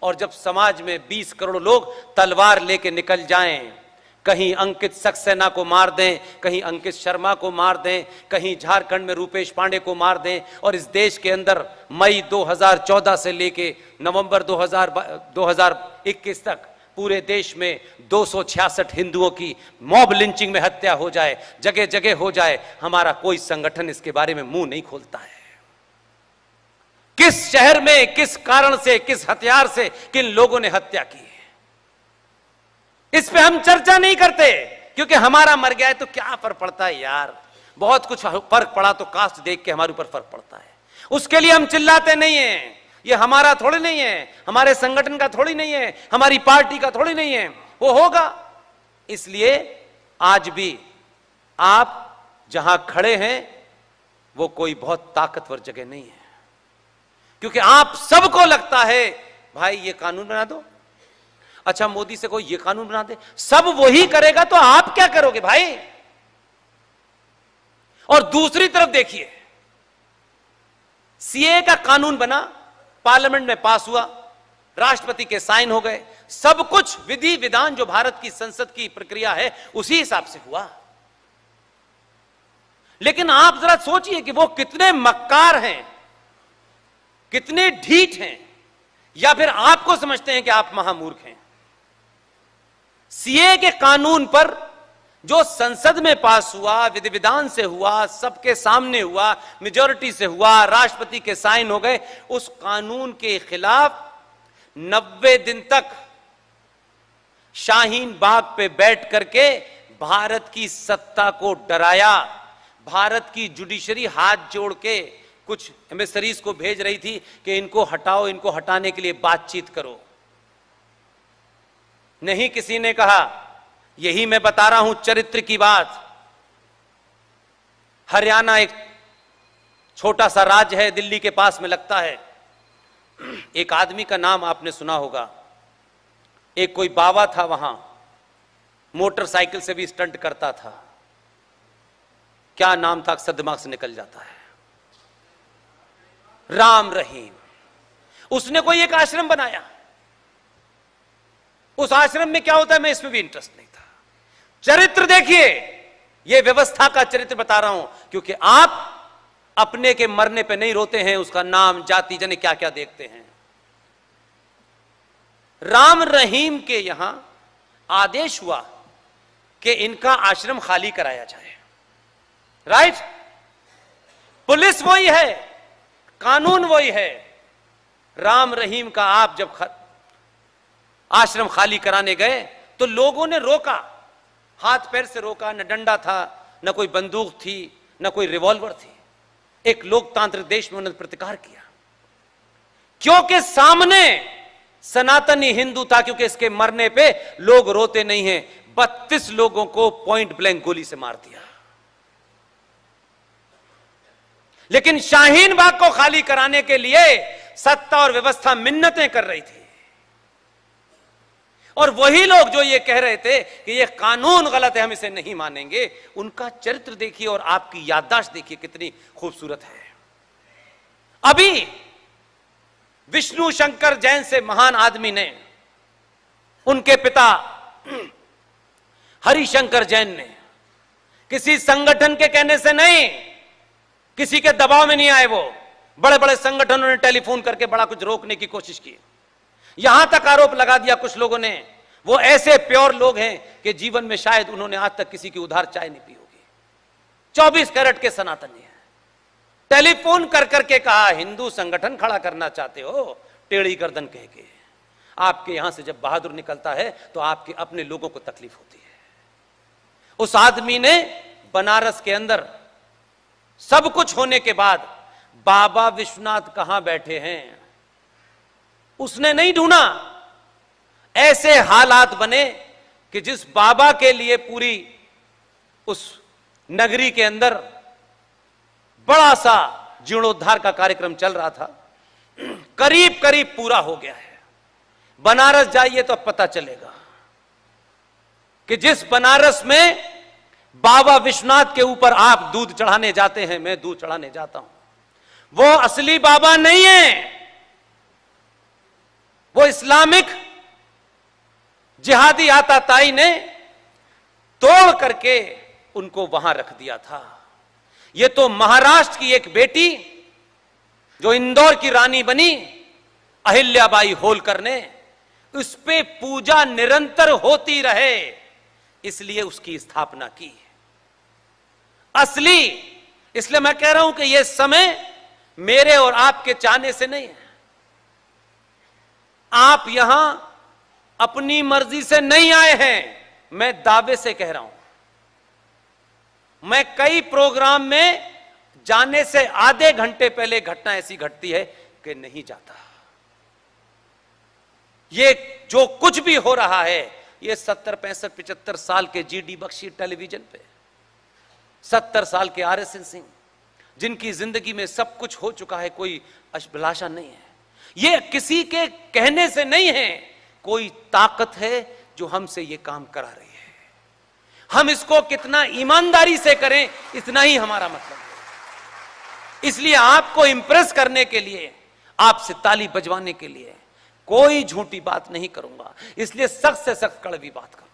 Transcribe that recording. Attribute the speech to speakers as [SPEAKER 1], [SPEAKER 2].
[SPEAKER 1] और जब समाज में 20 करोड़ लोग तलवार लेके निकल जाएं, कहीं अंकित सक्सेना को मार दें, कहीं अंकित शर्मा को मार दें, कहीं झारखंड में रूपेश पांडे को मार दें, और इस देश के अंदर मई 2014 से लेके नवंबर 2021 तक पूरे देश में 266 हिंदुओं की मॉब लिंचिंग में हत्या हो जाए, जगह जगह हो जाए, हमारा कोई संगठन इसके बारे में मुंह नहीं खोलता है। किस शहर में, किस कारण से, किस हथियार से किन लोगों ने हत्या की है, इस पे हम चर्चा नहीं करते, क्योंकि हमारा मर गया है तो क्या फर्क पड़ता है यार। बहुत कुछ फर्क पड़ा तो कास्ट देख के हमारे ऊपर फर्क पड़ता है, उसके लिए हम चिल्लाते नहीं हैं। ये हमारा थोड़ी नहीं है, हमारे संगठन का थोड़ी नहीं है, हमारी पार्टी का थोड़ी नहीं है, वो होगा। इसलिए आज भी आप जहां खड़े हैं वो कोई बहुत ताकतवर जगह नहीं है, क्योंकि आप सबको लगता है भाई ये कानून बना दो, अच्छा मोदी से कोई ये कानून बना दे, सब वही करेगा तो आप क्या करोगे भाई। और दूसरी तरफ देखिए, सीए का कानून बना, पार्लियामेंट में पास हुआ, राष्ट्रपति के साइन हो गए, सब कुछ विधि विधान जो भारत की संसद की प्रक्रिया है उसी हिसाब से हुआ। लेकिन आप जरा सोचिए कि वो कितने मक्कार हैं, कितने ढीठ हैं, या फिर आपको समझते हैं कि आप महामूर्ख हैं। सीए के कानून पर जो संसद में पास हुआ, विधि विधान से हुआ, सबके सामने हुआ, मेजॉरिटी से हुआ, राष्ट्रपति के साइन हो गए, उस कानून के खिलाफ 90 दिन तक शाहीन बाग पे बैठ करके भारत की सत्ता को डराया। भारत की जुडिशरी हाथ जोड़ के कुछ एमिसरीज को भेज रही थी कि इनको हटाओ, इनको हटाने के लिए बातचीत करो। नहीं किसी ने कहा। यही मैं बता रहा हूं चरित्र की बात। हरियाणा एक छोटा सा राज्य है, दिल्ली के पास में लगता है। एक आदमी का नाम आपने सुना होगा, एक कोई बाबा था वहां, मोटरसाइकिल से भी स्टंट करता था। क्या नाम था, अक्सर दिमाग से निकल जाता है। राम रहीम। उसने कोई एक आश्रम बनाया। उस आश्रम में क्या होता है, मैं इसमें भी इंटरेस्ट नहीं था। चरित्र देखिए, यह व्यवस्था का चरित्र बता रहा हूं, क्योंकि आप अपने के मरने पे नहीं रोते हैं, उसका नाम, जाति, जने क्या क्या देखते हैं। राम रहीम के यहां आदेश हुआ कि इनका आश्रम खाली कराया जाए। राइट? पुलिस वही है, कानून वही है। राम रहीम का आप जब आश्रम खाली कराने गए तो लोगों ने रोका, हाथ पैर से रोका, न डंडा था, न कोई बंदूक थी, न कोई रिवॉल्वर थी। एक लोकतांत्रिक देश में उन्होंने प्रतिकार किया, क्योंकि सामने सनातनी हिंदू था, क्योंकि इसके मरने पे लोग रोते नहीं हैं। 32 लोगों को पॉइंट ब्लैंक गोली से मार दिया। लेकिन शाहीन बाग को खाली कराने के लिए सत्ता और व्यवस्था मिन्नतें कर रही थी। और वही लोग जो ये कह रहे थे कि ये कानून गलत है, हम इसे नहीं मानेंगे, उनका चरित्र देखिए और आपकी याददाश्त देखिए कितनी खूबसूरत है। अभी विष्णु शंकर जैन से महान आदमी ने, उनके पिता हरिशंकर जैन ने, किसी संगठन के कहने से नहीं, किसी के दबाव में नहीं आए, वो बड़े बड़े संगठनों ने टेलीफोन करके बड़ा कुछ रोकने की कोशिश की। यहां तक आरोप लगा दिया कुछ लोगों ने, वो ऐसे प्योर लोग हैं कि जीवन में शायद उन्होंने आज तक किसी की उधार चाय नहीं पी होगी। 24 कैरेट के सनातनी हैं। टेलीफोन कर करके कहा, हिंदू संगठन खड़ा करना चाहते हो, टेढ़ी गर्दन कह के। आपके यहां से जब बहादुर निकलता है तो आपके अपने लोगों को तकलीफ होती है। उस आदमी ने बनारस के अंदर सब कुछ होने के बाद बाबा विश्वनाथ कहां बैठे हैं उसने नहीं ढूंढा। ऐसे हालात बने कि जिस बाबा के लिए पूरी उस नगरी के अंदर बड़ा सा जीर्णोद्धार का कार्यक्रम चल रहा था, करीब करीब पूरा हो गया है। बनारस जाइए तो पता चलेगा कि जिस बनारस में बाबा विश्वनाथ के ऊपर आप दूध चढ़ाने जाते हैं, मैं दूध चढ़ाने जाता हूं, वो असली बाबा नहीं है। वो इस्लामिक जिहादी आताताई ने तोड़ करके उनको वहां रख दिया था। ये तो महाराष्ट्र की एक बेटी जो इंदौर की रानी बनी, अहिल्याबाई होलकर ने, उस पे पूजा निरंतर होती रहे, इसलिए उसकी स्थापना की। असली, इसलिए मैं कह रहा हूं कि यह समय मेरे और आपके चाहने से नहीं है। आप यहां अपनी मर्जी से नहीं आए हैं, मैं दावे से कह रहा हूं। मैं कई प्रोग्राम में जाने से आधे घंटे पहले घटना ऐसी घटती है कि नहीं जाता। ये जो कुछ भी हो रहा है, ये 70, 65, 75 साल के जीडी बख्शी टेलीविजन पे, 70 साल के RSN सिंह, जिनकी जिंदगी में सब कुछ हो चुका है, कोई अभिलाषा नहीं है। ये किसी के कहने से नहीं है, कोई ताकत है जो हमसे ये काम करा रही है। हम इसको कितना ईमानदारी से करें, इतना ही हमारा मतलब है। इसलिए आपको इंप्रेस करने के लिए, आपसे ताली बजवाने के लिए कोई झूठी बात नहीं करूंगा, इसलिए सख्त से सख्त कड़वी बात करूंगा।